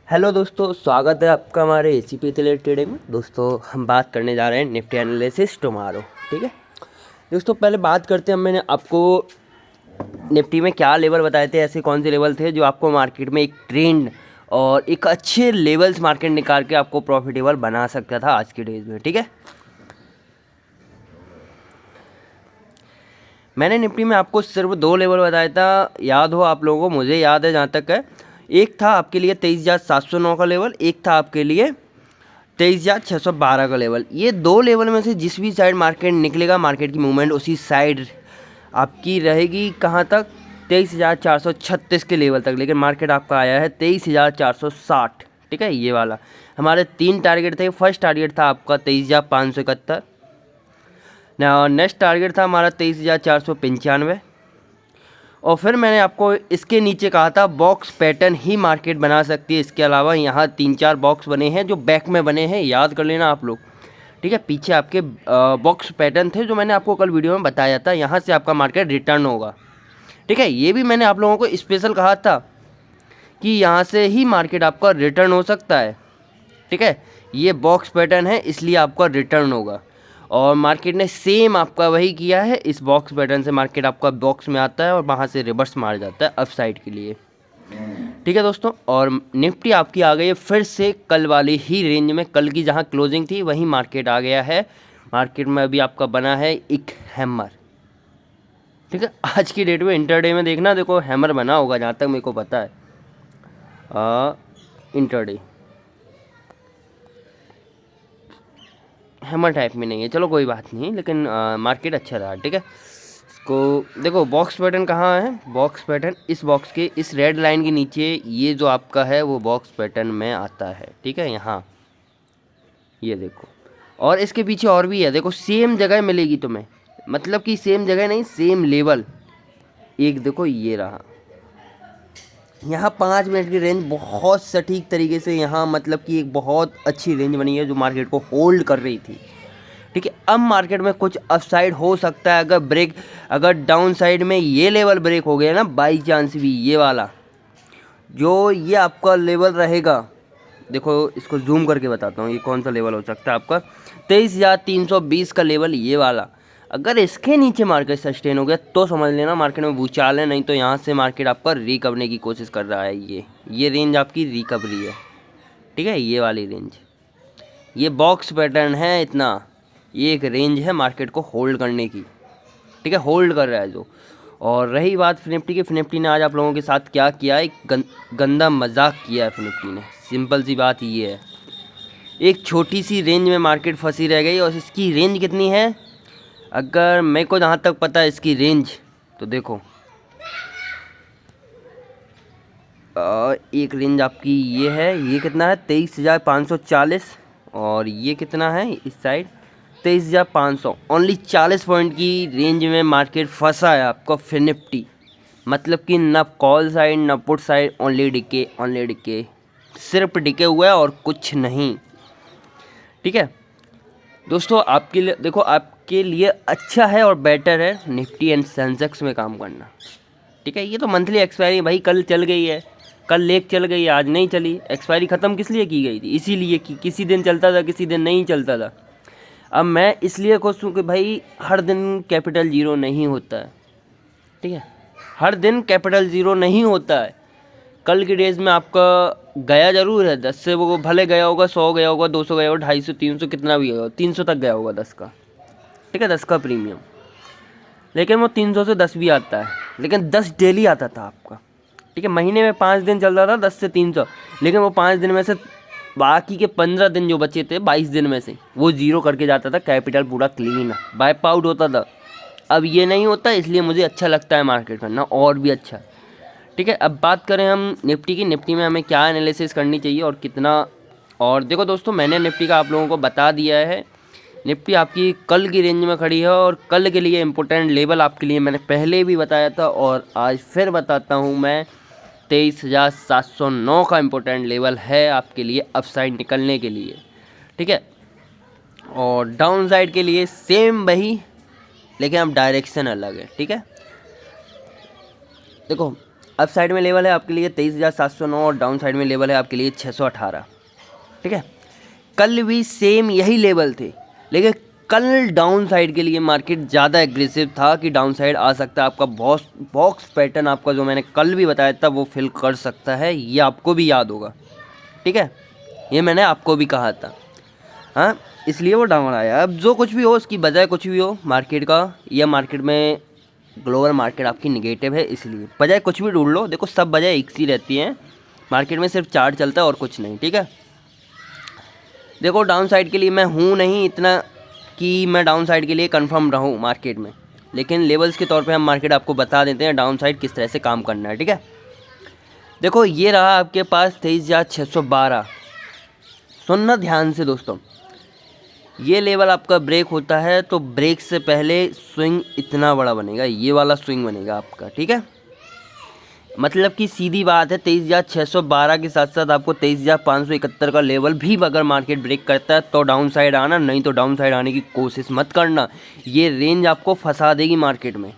Hello दोस्तों, स्वागत है आपका हमारे एसीपी रिलेटेड में। दोस्तों हम बात करने जा रहे हैं निफ्टी एनालिसिस टुमारो। ठीक है दोस्तों, पहले बात करते हैं। मैंने आपको निफ्टी में क्या लेवल बताए थे, ऐसे कौन से लेवल थे जो आपको मार्केट में एक ट्रेंड और एक अच्छे लेवल्स मार्केट निकाल के आपको प्रॉफिटेबल बना सकता था आज के डेज में। ठीक है, मैंने निफ्टी में आपको सिर्फ 2 लेवल बताया था, याद हो आप लोगों को, मुझे याद है जहाँ तक है। एक था आपके लिए 23,709 का लेवल, एक था आपके लिए 23,612 का लेवल। ये 2 लेवल में से जिस भी साइड मार्केट निकलेगा, मार्केट की मूवमेंट उसी साइड आपकी रहेगी। कहाँ तक? 23,436 के लेवल तक। लेकिन मार्केट आपका आया है 23,460। ठीक है, ये वाला हमारे 3 टारगेट थे। फर्स्ट टारगेट था आपका 23,571, नेक्स्ट टारगेट था हमारा 23,495, और फिर मैंने आपको इसके नीचे कहा था बॉक्स पैटर्न ही मार्केट बना सकती है। इसके अलावा यहाँ 3-4 बॉक्स बने हैं जो बैक में बने हैं, याद कर लेना आप लोग। ठीक है, पीछे आपके बॉक्स पैटर्न थे जो मैंने आपको कल वीडियो में बताया था। यहाँ से आपका मार्केट रिटर्न होगा। ठीक है, ये भी मैंने आप लोगों को स्पेशल कहा था कि यहाँ से ही मार्केट आपका रिटर्न हो सकता है। ठीक है, ये बॉक्स पैटर्न है इसलिए आपका रिटर्न होगा, और मार्केट ने सेम आपका वही किया है। इस बॉक्स पैटर्न से मार्केट आपका बॉक्स में आता है और वहाँ से रिवर्स मार जाता है अप साइड के लिए। ठीक है दोस्तों, और निफ्टी आपकी आ गई है फिर से कल वाली ही रेंज में। कल की जहाँ क्लोजिंग थी वहीं मार्केट आ गया है। मार्केट में अभी आपका बना है एक हैमर। ठीक है, आज की डेट में इंटरडे में देखना, देखो हैमर बना होगा जहाँ तक मेरे को पता है। इंटरडे हैमर टाइप में नहीं है, चलो कोई बात नहीं, लेकिन मार्केट अच्छा रहा। ठीक है, इसको देखो बॉक्स पैटर्न कहाँ है। बॉक्स पैटर्न इस बॉक्स के इस रेड लाइन के नीचे, ये जो आपका है वो बॉक्स पैटर्न में आता है। ठीक है, यहाँ ये देखो, और इसके पीछे और भी है, देखो सेम जगह मिलेगी तुम्हें, मतलब कि सेम जगह नहीं, सेम लेवल। एक देखो ये रहा, यहाँ 5 मिनट की रेंज बहुत सटीक तरीके से, यहाँ मतलब कि एक बहुत अच्छी रेंज बनी है जो मार्केट को होल्ड कर रही थी। ठीक है, अब मार्केट में कुछ अपसाइड हो सकता है अगर डाउन साइड में ये लेवल ब्रेक हो गया ना बाई चांस भी, ये वाला जो ये आपका लेवल रहेगा। देखो इसको जूम करके बताता हूँ ये कौन सा लेवल हो सकता है आपका। 23,320 का लेवल, ये वाला अगर इसके नीचे मार्केट सस्टेन हो गया तो समझ लेना मार्केट में भूचाल है। नहीं तो यहाँ से मार्केट आपका रिकवरने की कोशिश कर रहा है। ये रेंज आपकी रिकवरी है। ठीक है, ये वाली रेंज, ये बॉक्स पैटर्न है इतना, ये एक रेंज है मार्केट को होल्ड करने की। ठीक है, होल्ड कर रहा है जो। और रही बात निफ्टी की, निफ्टी ने आज आप लोगों के साथ क्या किया, एक गंदा मजाक किया है निफ्टी ने। सिंपल सी बात ये है, एक छोटी सी रेंज में मार्केट फंसी रह गई। और इसकी रेंज कितनी है, अगर मेरे को जहाँ तक पता है इसकी रेंज, तो देखो एक रेंज आपकी ये है, ये कितना है 23,540, और ये कितना है इस साइड 23,500। ओनली 40 पॉइंट की रेंज में मार्केट फंसा है आपका फिर निफ्टी। मतलब कि न कॉल साइड न पुट साइड, ओनली डिके, सिर्फ डिके हुआ है और कुछ नहीं। ठीक है दोस्तों, आपके लिए देखो, आपके लिए अच्छा है और बेटर है निफ्टी एंड सेंसेक्स में काम करना। ठीक है, ये तो मंथली एक्सपायरी भाई कल चल गई है, कल लेक चल गई है, आज नहीं चली। एक्सपायरी ख़त्म किस लिए की गई थी, इसीलिए कि किसी दिन चलता था किसी दिन नहीं चलता था। अब मैं इसलिए खुश हूँ कि भाई हर दिन कैपिटल ज़ीरो नहीं होता है। ठीक है, हर दिन कैपिटल ज़ीरो नहीं होता है। कल के डेज में आपका गया ज़रूर है 10 से, वो भले गया होगा 100 गया होगा 200 गया होगा 250 300 कितना भी गया होगा, 300 तक गया होगा 10 का। ठीक है, 10 का प्रीमियम, लेकिन वो 300 से 10 भी आता है, लेकिन 10 डेली आता था आपका। ठीक है, महीने में 5 दिन चलता था 10 से 300, लेकिन वो 5 दिन में से बाकी के 15 दिन जो बचे थे 22 दिन में से वो जीरो करके जाता था, कैपिटल पूरा क्लीन वाइप आउट होता था। अब ये नहीं होता, इसलिए मुझे अच्छा लगता है मार्केट करना और भी अच्छा। ठीक है, अब बात करें हम निफ्टी की, निफ्टी में हमें क्या एनालिसिस करनी चाहिए और कितना। और देखो दोस्तों, मैंने निफ्टी का आप लोगों को बता दिया है। निफ्टी आपकी कल की रेंज में खड़ी है, और कल के लिए इम्पोर्टेंट लेवल आपके लिए मैंने पहले भी बताया था और आज फिर बताता हूँ मैं। 23,709 का इम्पोर्टेंट लेवल है आपके लिए अपसाइड निकलने के लिए। ठीक है, और डाउन साइड के लिए सेम वही, लेकिन अब डायरेक्शन अलग है। ठीक है, देखो अप साइड में लेवल है आपके लिए 23,709 और डाउन साइड में लेवल है आपके लिए 618। ठीक है, कल भी सेम यही लेवल थे, लेकिन कल डाउन साइड के लिए मार्केट ज़्यादा एग्रेसिव था कि डाउन साइड आ सकता है। आपका बॉक्स पैटर्न आपका जो मैंने कल भी बताया था वो फिल कर सकता है, ये आपको भी याद होगा। ठीक है, ये मैंने आपको भी कहा था। हाँ, इसलिए वो डाउन आया। अब जो कुछ भी हो, उसकी बजाय कुछ भी हो मार्केट का, या मार्केट में ग्लोबल मार्केट आपकी निगेटिव है, इसलिए बजाय कुछ भी ढूंढ लो। देखो सब बजाय एक सी रहती हैं मार्केट में, सिर्फ चार्ट चलता है और कुछ नहीं। ठीक है, देखो डाउन साइड के लिए मैं हूँ नहीं इतना कि मैं डाउन साइड के लिए कंफर्म रहूँ मार्केट में, लेकिन लेवल्स के तौर पे हम मार्केट आपको बता देते हैं डाउन साइड किस तरह से काम करना है। ठीक है, देखो ये रहा आपके पास 23,612। सुनना ध्यान से दोस्तों, ये लेवल आपका ब्रेक होता है तो ब्रेक से पहले स्विंग इतना बड़ा बनेगा, ये वाला स्विंग बनेगा आपका। ठीक है, मतलब कि सीधी बात है 23,612 के साथ साथ आपको 23,571 का लेवल भी अगर मार्केट ब्रेक करता है तो डाउन साइड आना, नहीं तो डाउन साइड आने की कोशिश मत करना। ये रेंज आपको फंसा देगी मार्केट में।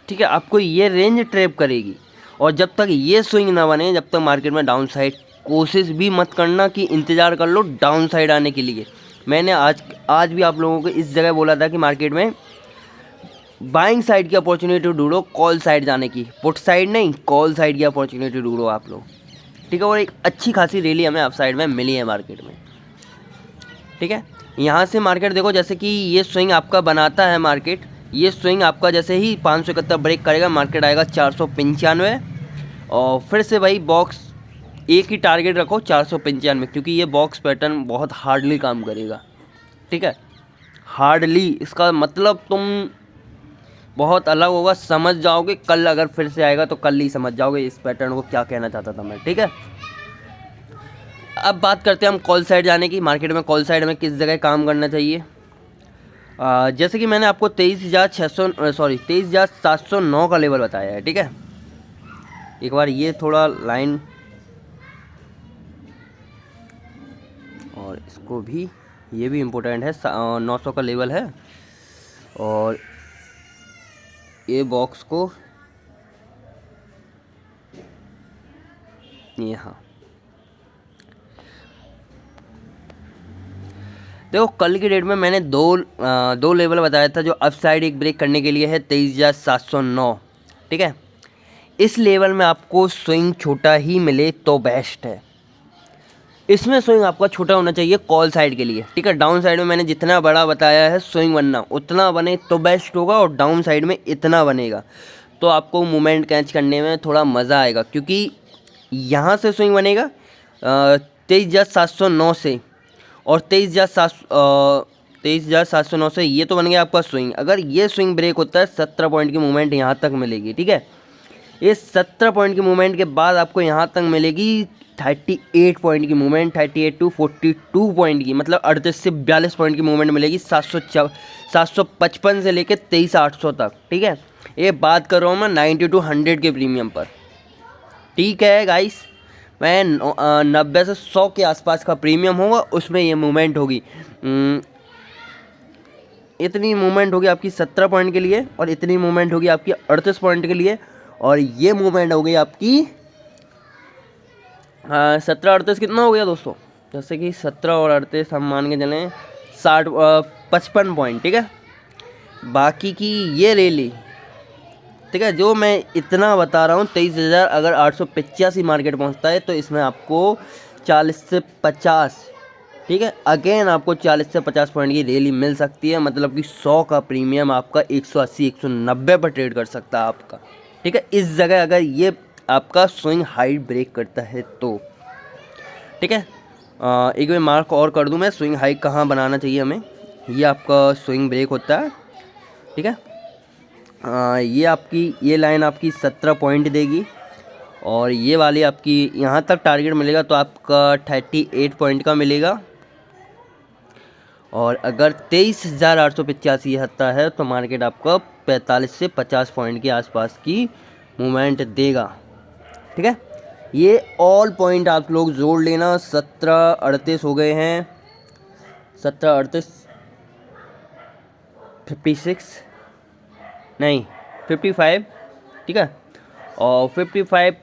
ठीक है, आपको ये रेंज ट्रैप करेगी, और जब तक ये स्विंग ना बने, जब तक मार्केट में डाउन साइड कोशिश भी मत करना कि इंतज़ार कर लो डाउन साइड आने के लिए। मैंने आज भी आप लोगों को इस जगह बोला था कि मार्केट में बाइंग साइड की अपॉर्चुनिटी ढूंढो, कॉल साइड जाने की, पुट साइड नहीं, कॉल साइड की अपॉर्चुनिटी ढूंढो आप लोग। ठीक है, और एक अच्छी खासी रैली हमें अप साइड में मिली है मार्केट में। ठीक है, यहाँ से मार्केट देखो, जैसे कि ये स्विंग आपका बनाता है मार्केट, ये स्विंग आपका जैसे ही 571 ब्रेक करेगा, मार्केट आएगा 495, और फिर से भाई बॉक्स एक ही टारगेट रखो 495, क्योंकि ये बॉक्स पैटर्न बहुत हार्डली काम करेगा। ठीक है, हार्डली इसका मतलब तुम बहुत अलग होगा, समझ जाओगे। कल अगर फिर से आएगा तो कल ही समझ जाओगे इस पैटर्न को क्या कहना चाहता था मैं। ठीक है, अब बात करते हैं हम कॉल साइड जाने की। मार्केट में कॉल साइड में किस जगह काम करना चाहिए। जैसे कि मैंने आपको 23,709 का लेवल बताया है। ठीक है, एक बार ये थोड़ा लाइन और इसको भी, ये भी इम्पोर्टेंट है। 900 का लेवल है, और ये बॉक्स को यहाँ देखो, कल की डेट में मैंने दो लेवल बताया था जो अप साइड एक ब्रेक करने के लिए है 23,709। ठीक है, इस लेवल में आपको स्विंग छोटा ही मिले तो बेस्ट है। इसमें स्विंग आपका छोटा होना चाहिए कॉल साइड के लिए। ठीक है, डाउन साइड में मैंने जितना बड़ा बताया है स्विंग बनना उतना बने तो बेस्ट होगा, और डाउन साइड में इतना बनेगा तो आपको मोमेंट कैच करने में थोड़ा मज़ा आएगा, क्योंकि यहाँ से स्विंग बनेगा 23,709 से, और 23,709 से ये तो बन गया आपका स्विंग। अगर ये स्विंग ब्रेक होता है 17 पॉइंट की मूवमेंट यहाँ तक मिलेगी। ठीक है, ये 17 पॉइंट की मूवमेंट के बाद आपको यहाँ तक मिलेगी 38 पॉइंट की मूवमेंट, 38 टू 42 पॉइंट की, मतलब 38 से 42 पॉइंट की मूवमेंट मिलेगी 755 से लेकर 23,800 तक। ठीक है, ये बात कर रहा हूँ मैं 90 टू 100 के प्रीमियम पर। ठीक है गाइस, मैं 90 से 100 के आसपास का प्रीमियम होगा, उसमें ये मूवमेंट होगी। इतनी मूवमेंट होगी आपकी 17 पॉइंट के लिए, और इतनी मूवमेंट होगी आपकी 38 पॉइंट के लिए, और ये मूवमेंट हो गई आपकी 17-38 कितना हो गया दोस्तों, जैसे कि 17 और 38 हम मान के चलें 55 पॉइंट। ठीक है, बाकी की ये रैली, ठीक है, जो मैं इतना बता रहा हूँ 23,000 अगर 885 मार्केट पहुँचता है तो इसमें आपको 40 से 50, ठीक है, अगेन आपको 40 से 50 पॉइंट की रैली मिल सकती है। मतलब कि 100 का प्रीमियम आपका 180-190 पर ट्रेड कर सकता है आपका। ठीक है, इस जगह अगर ये आपका स्विंग हाइट ब्रेक करता है तो। ठीक है, एक बार मार्क और कर दूं मैं, स्विंग हाइट कहाँ बनाना चाहिए हमें। ये आपका स्विंग ब्रेक होता है। ठीक है, ये लाइन आपकी 17 पॉइंट देगी, और ये वाली आपकी यहाँ तक टारगेट मिलेगा तो आपका 38 पॉइंट का मिलेगा, और अगर 23,885 आता है तो मार्केट आपका 45 से 50 पॉइंट के आसपास की मूवमेंट देगा। ठीक है, ये ऑल पॉइंट आप लोग जोड़ लेना। 17-38 हो गए हैं, 17-38 56 नहीं 55। ठीक है, और 55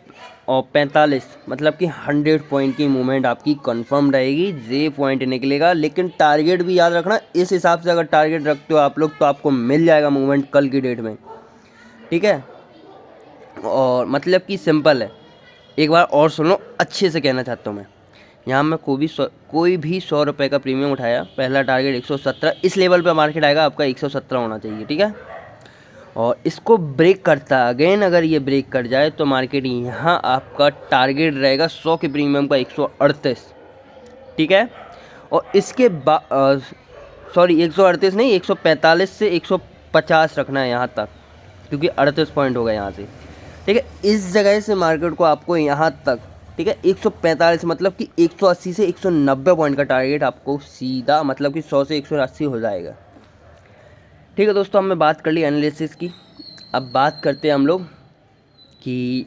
और 45 मतलब कि 100 पॉइंट की मूवमेंट आपकी कंफर्म रहेगी, जे पॉइंट निकलेगा। लेकिन टारगेट भी याद रखना, इस हिसाब से अगर टारगेट रखते हो आप लोग तो आपको मिल जाएगा मूवमेंट कल की डेट में, ठीक है। और मतलब कि सिंपल है, एक बार और सुनो, अच्छे से कहना चाहता हूँ मैं। यहाँ मैं कोई भी 100 रुपये का प्रीमियम उठाया, पहला टारगेट 117, इस लेवल पे मार्केट आएगा आपका 117 होना चाहिए, ठीक है। और इसको ब्रेक करता अगेन, अगर ये ब्रेक कर जाए तो मार्केट यहाँ आपका टारगेट रहेगा 100 के प्रीमियम का 138, ठीक है। और इसके बाद सॉरी 138 नहीं, 145 से 150 रखना है यहाँ तक, क्योंकि 38 पॉइंट होगा यहाँ से, ठीक है। इस जगह से मार्केट को आपको यहाँ तक, ठीक है, 145 मतलब कि 180 से 190 पॉइंट का टारगेट आपको सीधा, मतलब कि 100 से 180 हो जाएगा, ठीक है। दोस्तों हमने बात कर ली एनालिसिस की, अब बात करते हैं हम लोग कि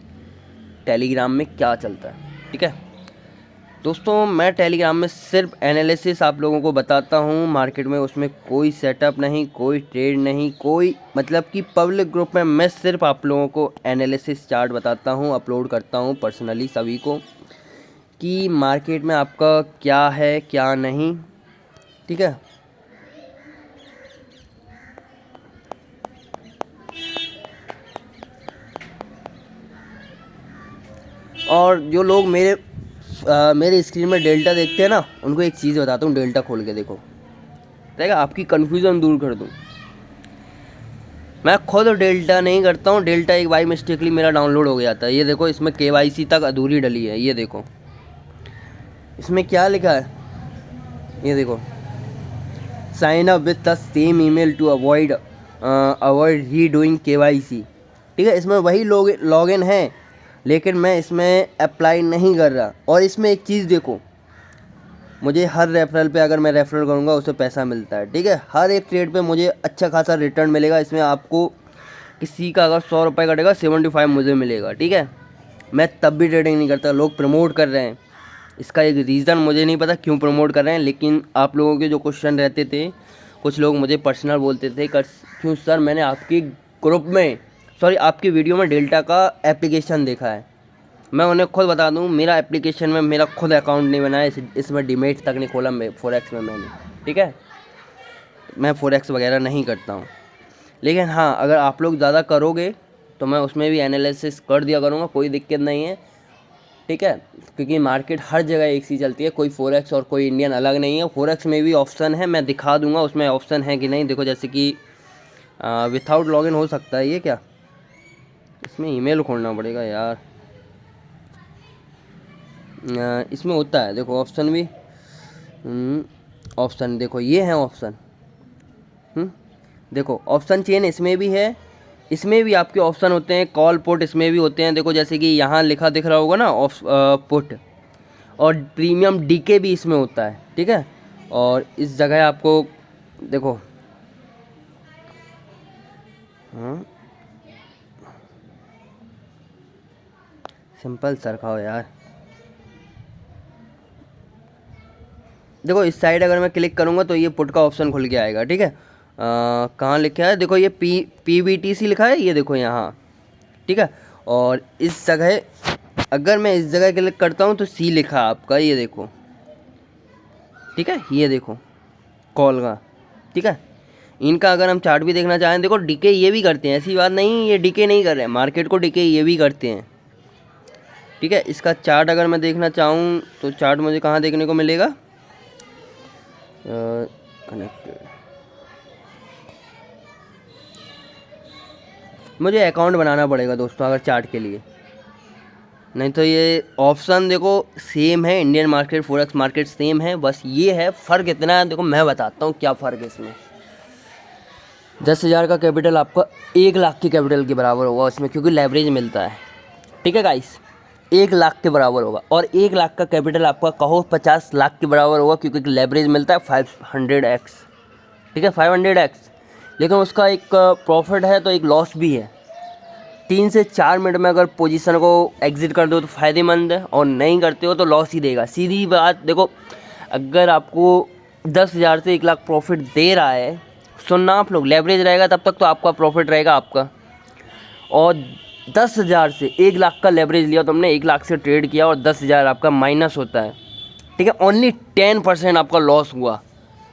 टेलीग्राम में क्या चलता है, ठीक है। दोस्तों मैं टेलीग्राम में सिर्फ एनालिसिस आप लोगों को बताता हूँ मार्केट में, उसमें कोई सेटअप नहीं, कोई ट्रेड नहीं, कोई मतलब कि पब्लिक ग्रुप में मैं सिर्फ आप लोगों को एनालिसिस चार्ट बताता हूँ, अपलोड करता हूँ पर्सनली सभी को कि मार्केट में आपका क्या है क्या नहीं, ठीक है। और जो लोग मेरे स्क्रीन में डेल्टा देखते हैं ना, उनको एक चीज़ बताता हूँ, डेल्टा खोल के देखो, ठीक है, आपकी कन्फ्यूज़न दूर कर दूँ। मैं खुद डेल्टा नहीं करता हूँ, डेल्टा एक बाई मिस्टेकली मेरा डाउनलोड हो गया था। ये देखो इसमें KYC तक अधूरी डली है, ये देखो इसमें क्या लिखा है, ये देखो, sign up with the same email to avoid redoing KYC, ठीक है। इसमें वही लॉगिन है, लेकिन मैं इसमें अप्लाई नहीं कर रहा। और इसमें एक चीज़ देखो, मुझे हर रेफरल पे अगर मैं रेफरल करूँगा उसे पैसा मिलता है, ठीक है। हर एक ट्रेड पे मुझे अच्छा खासा रिटर्न मिलेगा। इसमें आपको किसी का अगर 100 रुपये कटेगा 75 मुझे मिलेगा, ठीक है। मैं तब भी ट्रेडिंग नहीं करता, लोग प्रमोट कर रहे हैं, इसका एक रीज़न मुझे नहीं पता क्यों प्रमोट कर रहे हैं। लेकिन आप लोगों के जो क्वेश्चन रहते थे, कुछ लोग मुझे पर्सनल बोलते थे क्यों सर मैंने आपकी ग्रुप में सॉरी आपकी वीडियो में डेल्टा का एप्लीकेशन देखा है। मैं उन्हें खुद बता दूं, मेरा एप्लीकेशन में मेरा खुद अकाउंट नहीं बना है, इसमें डीमेट तक नहीं खोला फोरेक्स में मैंने, ठीक है। मैं फोरेक्स वगैरह नहीं करता हूं। लेकिन हाँ, अगर आप लोग ज़्यादा करोगे तो मैं उसमें भी एनालिसिस कर दिया करूँगा, कोई दिक्कत नहीं है, ठीक है। क्योंकि मार्केट हर जगह एक सी चलती है, कोई फोरेक्स और कोई इंडियन अलग नहीं है। फोरेक्स में भी ऑप्शन है, मैं दिखा दूंगा उसमें ऑप्शन है कि नहीं। देखो जैसे कि विथआउट लॉगिन हो सकता है, ये क्या, इसमें ईमेल खोलना पड़ेगा यार। इसमें होता है, देखो ऑप्शन भी, ऑप्शन देखो ये है ऑप्शन, देखो ऑप्शन चेन इसमें भी है, इसमें भी आपके ऑप्शन होते हैं, कॉल पुट इसमें भी होते हैं। देखो जैसे कि यहाँ लिखा दिख रहा होगा ना पुट, और प्रीमियम डीके भी इसमें होता है, ठीक है। और इस जगह आपको देखो, सिंपल सरखाओ यार, देखो इस साइड अगर मैं क्लिक करूँगा तो ये पुट का ऑप्शन खुल के आएगा, ठीक है। कहाँ लिखा है, देखो ये PBTC लिखा है, ये देखो यहाँ, ठीक है। और इस जगह अगर मैं इस जगह क्लिक करता हूँ तो C लिखा है आपका, ये देखो, ठीक है, ये देखो कॉल का, ठीक है। इनका अगर हम चार्ट भी देखना चाहें, देखो डीके ये भी करते हैं, ऐसी बात नहीं ये डीके नहीं कर रहे हैं, मार्केट को डीके ये भी करते हैं, ठीक है। इसका चार्ट अगर मैं देखना चाहूँ तो चार्ट मुझे कहाँ देखने को मिलेगा, कनेक्टेड, मुझे अकाउंट बनाना पड़ेगा दोस्तों अगर चार्ट के लिए, नहीं तो ये ऑप्शन देखो सेम है, Indian market forex market same है, बस ये है फ़र्क इतना है। देखो मैं बताता हूँ क्या फ़र्क है इसमें। 10,000 का कैपिटल आपका 1 लाख की कैपिटल के बराबर होगा उसमें, क्योंकि लेवरेज मिलता है, ठीक है गाइस, 1 लाख के बराबर होगा। और 1 लाख का कैपिटल आपका कहो 50 लाख के बराबर होगा, क्योंकि लेवरेज मिलता है 500x, ठीक है, 500x। लेकिन उसका एक प्रॉफिट है तो एक लॉस भी है। 3 से 4 मिनट में अगर पोजीशन को एग्जिट कर दो तो फ़ायदेमंद है, और नहीं करते हो तो लॉस ही देगा, सीधी बात। देखो अगर आपको 10,000 से 1 लाख प्रॉफिट दे रहा है, सुनना आप लोग, लेवरेज रहेगा तब तक तो आपका प्रॉफिट रहेगा आपका, और 10,000 से 1 लाख का लेवरेज लिया तुमने, 1 लाख से ट्रेड किया और 10,000 आपका माइनस होता है, ठीक है, ओनली 10% आपका लॉस हुआ,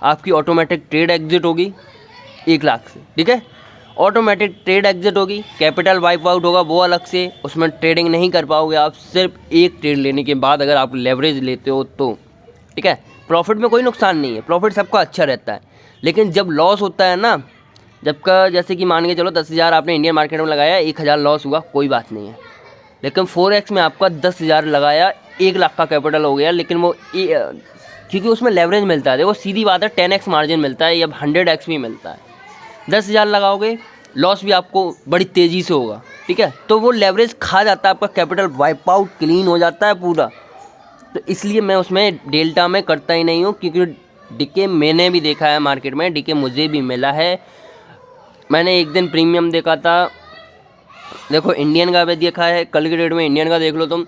आपकी ऑटोमेटिक ट्रेड एग्जिट होगी 1 लाख से, ठीक है, ऑटोमेटिक ट्रेड एग्जिट होगी, कैपिटल वाइप आउट होगा वो अलग से, उसमें ट्रेडिंग नहीं कर पाओगे आप, सिर्फ एक ट्रेड लेने के बाद अगर आप लेवरेज लेते हो तो, ठीक है। प्रॉफिट में कोई नुकसान नहीं है, प्रॉफिट सबका अच्छा रहता है, लेकिन जब लॉस होता है ना, जब का जैसे कि मान के चलो 10,000 आपने इंडियन मार्केट में लगाया, 1,000 लॉस हुआ, कोई बात नहीं है, लेकिन फोरेक्स में आपका 10,000 लगाया, 1 लाख का कैपिटल हो गया, लेकिन वो क्योंकि उसमें लेवरेज मिलता है, देखो सीधी बात है, 10x मार्जिन मिलता है या 100x भी मिलता है, 10,000 लगाओगे लॉस भी आपको बड़ी तेज़ी से होगा, ठीक है, तो वो लेवरेज खा जाता है, आपका कैपिटल वाइप आउट क्लीन हो जाता है पूरा, तो इसलिए मैं उसमें डेल्टा में करता ही नहीं हूँ, क्योंकि डीके मैंने भी देखा है मार्केट में, डीके मुझे भी मिला है, मैंने एक दिन प्रीमियम देखा था, देखो इंडियन का भी देखा है, कल के डेट में इंडियन का देख लो तुम,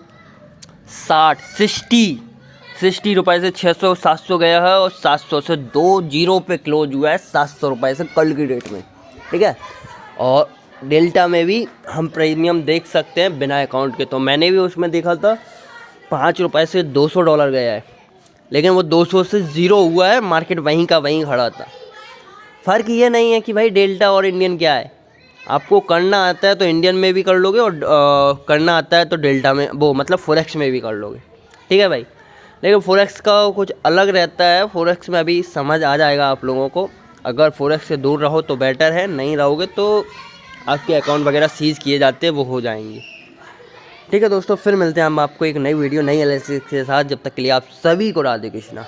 60 रुपये से 600 700 गया है, और 700 से 20 पे क्लोज हुआ है 700 रुपये से कल की डेट में, ठीक है। और डेल्टा में भी हम प्रीमियम देख सकते हैं बिना अकाउंट के, तो मैंने भी उसमें देखा था 5 रुपये से $200 गया है, लेकिन वो 200 से 0 हुआ है, मार्केट वहीं का वहीं खड़ा था। फ़र्क ये नहीं है कि भाई डेल्टा और इंडियन क्या है, आपको करना आता है तो इंडियन में भी कर लोगे, और करना आता है तो डेल्टा में वो मतलब फोरेक्स में भी कर लोगे, ठीक है भाई। लेकिन फोरेक्स का कुछ अलग रहता है, फोरेक्स में अभी समझ आ जाएगा आप लोगों को, अगर फोरेक्स से दूर रहो तो बेटर है, नहीं रहोगे तो आपके अकाउंट वगैरह सीज़ किए जाते हैं, वो हो जाएंगे, ठीक है दोस्तों। फिर मिलते हैं हम आपको एक नई वीडियो नई एनालिसिस के साथ, जब तक के लिए आप सभी को राधे कृष्णा।